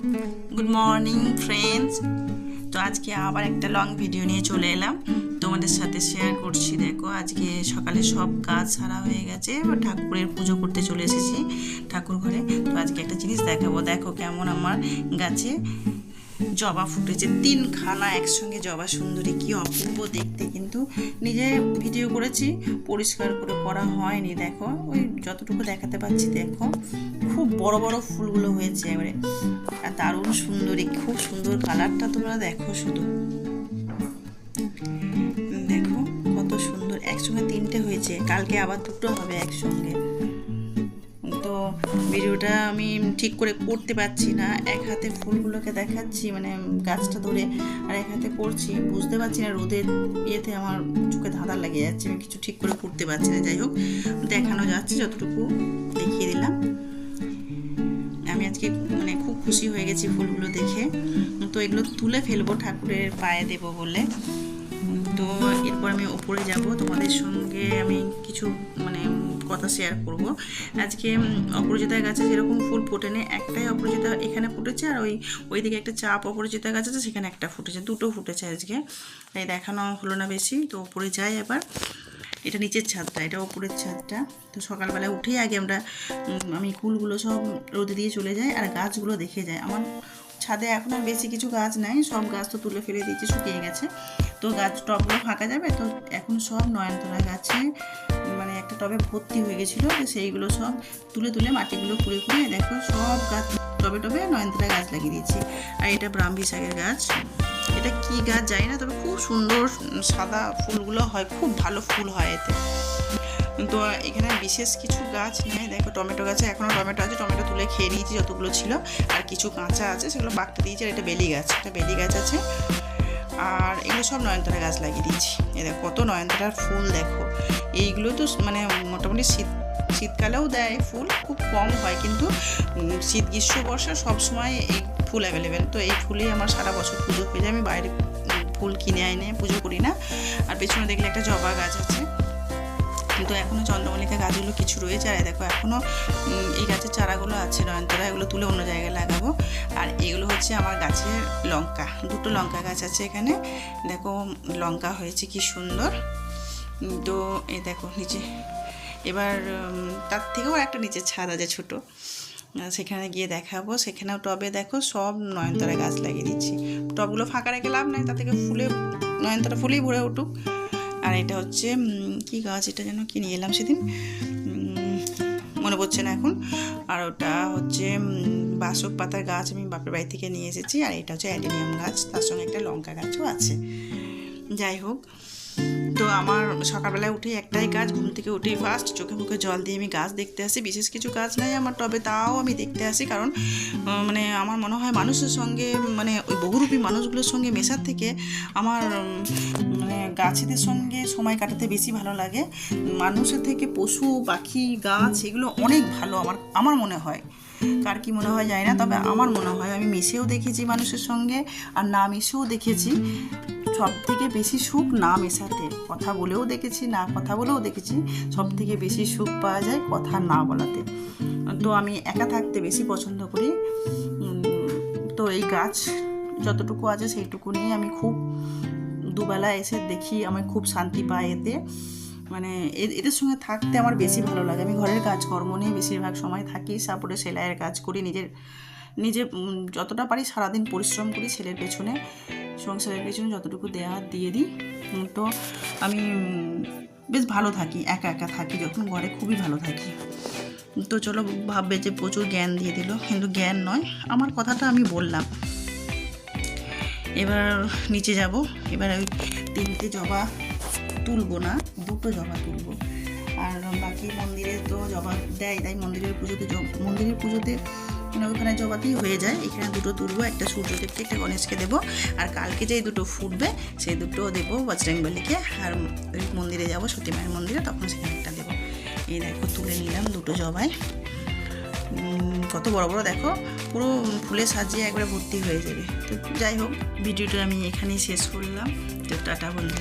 Good morning friends. तो आज के आबार एक लंग भिडियो निये चले एलाम তোমাদের সাথে শেয়ার করছি। দেখো আজকে সকালে সব কাজ সারা হয়ে গেছে, ঠাকুরের পুজো করতে চলে এসেছি ঠাকুর ঘরে। তো আজকে একটা জিনিস দেখাবো, দেখো কেমন আমার গাছে জবা ফুটেছে। 3খানা একসঙ্গে জবা সুন্দরী, কি অপূর্ব দেখতে। কিন্তু নিজে ভিডিও করেছি, পরিষ্কার করে করা হয়নি। দেখো ওই যতটুকু দেখাতে পাচ্ছি, দেখো খুব বড় বড় ফুলগুলো হয়েছে এবারে, আর দারুণ সুন্দরী, খুব সুন্দর কালারটা তোমরা দেখো শুধু। দেখো কত সুন্দর, একসঙ্গে 3টে হয়েছে, কালকে আবার 2টো হবে একসঙ্গে। তো ভিডিওটা আমি ঠিক করে করতে পারছি না, এক হাতে ফুলগুলোকে দেখাচ্ছি মানে গাছটা ধরে, আর এক হাতে করছি, বুঝতে পারছি না, রোদের ইয়েতে আমার চোখে ধাঁধা লেগে যাচ্ছে, আমি কিছু ঠিক করে করতে পারছি না। যাই হোক, দেখানো যাচ্ছে যতটুকু দেখিয়ে দিলাম। আমি আজকে মানে খুব খুশি হয়ে গেছি ফুলগুলো দেখে। তো এগুলো তুলে ফেলবো, ঠাকুরের পায়ে দেবো বলে। তো এরপর আমি ওপরে যাব, তোমাদের সঙ্গে আমি কিছু মানে কথা শেয়ার করব। আজকে অপরাজিতা গাছে যেরকম ফুল ফোটেনি, একটাই অপরাজিতা এখানে ফুটেছে, আর ওইদিকে একটা চাপ অপরাজিতা গাছ আছে, সেখানে একটা ফুটেছে, 2টো ফুটেছে আজকে, তাই দেখানো হলো না বেশি। তো ওপরে যাই এবার। এটা নিচের ছাদটা, এটা ওপরের ছাদটা। তো সকালবেলা উঠেই আগে আমি ফুলগুলো সব রোদে দিয়ে চলে যাই, আর গাছগুলো দেখে যাই। আমার ছাদে এখন আর বেশি কিছু গাছ নাই, সব গাছ তো তুলে ফেলে দিয়েছে, শুকিয়ে গেছে। তো গাছ টবগুলো ফাঁকা যাবে, তো এখন সব নয়নতারা গাছে মানে একটা টবে ভর্তি হয়ে গেছিলো, সেইগুলো সব তুলে তুলে মাটিগুলো কুড়ে কুড়ে দেখো সব গাছ টবে টবে নয়নতারা গাছ লাগিয়ে দিয়েছি। আর এটা ব্রাহ্মী শাকের গাছ, এটা কি গাছ জানি না, তবে খুব সুন্দর সাদা ফুলগুলো হয়, খুব ভালো ফুল হয় এতে। তো এখানে বিশেষ কিছু গাছ নেই। দেখো টমেটো গাছে এখনও টমেটো আছে, টমেটো তুলে খেয়ে নিয়েছি যতগুলো ছিল, আর কিছু কাঁচা আছে সেগুলো বাগতে দিয়েছি। আর এটা বেলি গাছ, একটা বেলি গাছ আছে, আর এগুলো সব নয়নতারা গাছ লাগিয়ে দিয়েছি। এই দেখো কত নয়নতারার ফুল, দেখো এইগুলো তো মানে মোটামুটি শীতকালেও দেয় ফুল, খুব কম হয়, কিন্তু শীত গ্রীষ্ম বর্ষা সবসময় এই ফুল অ্যাভেলেবেল। তো এই ফুলেই আমার সারা বছর পুজো হয়ে যায়, আমি বাইরে ফুল কিনে এনে পুজো করি না। আর পেছনে দেখলে একটা জবা গাছ আছে, কিন্তু এখনও চন্দ্রমল্লিকা গাছগুলো কিছু রয়েছে। আর দেখো এখনও এই গাছের চারাগুলো আছে নয়নতারা, এগুলো তুলে অন্য জায়গায় লাগাবো। আর এগুলো হচ্ছে আমার গাছের লঙ্কা, 2টো লঙ্কা গাছ আছে এখানে, দেখো লঙ্কা হয়েছে কি সুন্দর। তো এই দেখো নিচে, এবার তার থেকেও একটা নিচে ছাদ আছে ছোটো, সেখানে গিয়ে দেখাবো। সেখানেও টবে দেখো সব নয়নতারা গাছ লাগিয়ে দিচ্ছি। টবগুলো ফাঁকা রেখে লাভ নাই, তার থেকে নয়নতারা ফুলেই ভরে উঠুক। আর এটা হচ্ছে কি গাছ, এটা যেন কি নিয়ে এলাম সেদিন, মনে পড়ছে না এখন। আর ওটা হচ্ছে বাসক পাতার গাছ, আমি বাপের বাড়ি থেকে নিয়ে এসেছি। আর এটা হচ্ছে অ্যাডেনিয়াম গাছ, তার সঙ্গে একটা লঙ্কা গাছও আছে। যাই হোক, তো আমার সকালবেলায় উঠে একটাই কাজ, ঘুম থেকে উঠেই ফার্স্ট চোখে মুখে জল দিয়ে আমি গাছ দেখতে আসি। বিশেষ কিছু গাছ নাই আমার টবে, তাও আমি দেখতে আসি, কারণ মানে আমার মনে হয় মানুষের সঙ্গে মানে ওই বহুরূপী মানুষগুলোর সঙ্গে মেশার থেকে আমার মানে গাছেদের সঙ্গে সময় কাটাতে বেশি ভালো লাগে। মানুষের থেকে পশু পাখি গাছ এগুলো অনেক ভালো আমার মনে হয়। কার কি মনে হয় জানি না, তবে আমার মনে হয়, আমি মিশেও দেখেছি মানুষের সঙ্গে, আর না মিশেও দেখেছি। সব থেকে বেশি সুখ না মেশাতে, কথা বলেও দেখেছি, না কথা বলেও দেখেছি, সব থেকে বেশি সুখ পাওয়া যায় কথা না বলাতে। তো আমি একা থাকতে বেশি পছন্দ করি। তো এই গাছ যতটুকু আছে সেইটুকু নিয়ে আমি খুব দুবেলা এসে দেখি, আমি খুব শান্তি পাই এতে। মানে এদের সঙ্গে থাকতে আমার বেশি ভালো লাগে। আমি ঘরের কাজকর্ম নিয়ে বেশিরভাগ সময় থাকি, তারপরে সেলাইয়ের কাজ করি, নিজে যতটা পারি সারাদিন পরিশ্রম করি ছেলের পেছনে, সংসারের পেছনে যতটুকু দিয়ে দিই। তো আমি বেশ ভালো থাকি, একা একা থাকি যখন ঘরে, খুবই ভালো থাকি। তো চলো, ভাববে যে প্রচুর জ্ঞান দিয়ে দিল, কিন্তু জ্ঞান নয়, আমার কথাটা আমি বললাম। এবার নিচে যাব, এবার ওই 3টে জবা তুলবো না, 2টো জবা তুলবো। আর বাকি মন্দিরে তো জবা দেয়, তাই মন্দিরের পুজোতে মানে ওখানে জবাতেই হয়ে যায়। এখানে 2টো তুলবো, একটা সূর্যদেবকে, একটা গণেশকে দেবো। আর কালকে যেই 2টো ফুটবে সেই 2টো দেবো বজরংবলীকে। আর ওই মন্দিরে যাবো সতী মায়ের মন্দিরে, তখন সেখানে একটা দেবো। এই দেখো তুলে নিলাম 2টো জবাই, কত বড় বড় দেখো, পুরো ফুলে সাজিয়ে একবারে ভর্তি হয়ে যাবে। তো যাই হোক, ভিডিওটা আমি এখানেই শেষ করলাম। তো টাটা বন্ধু।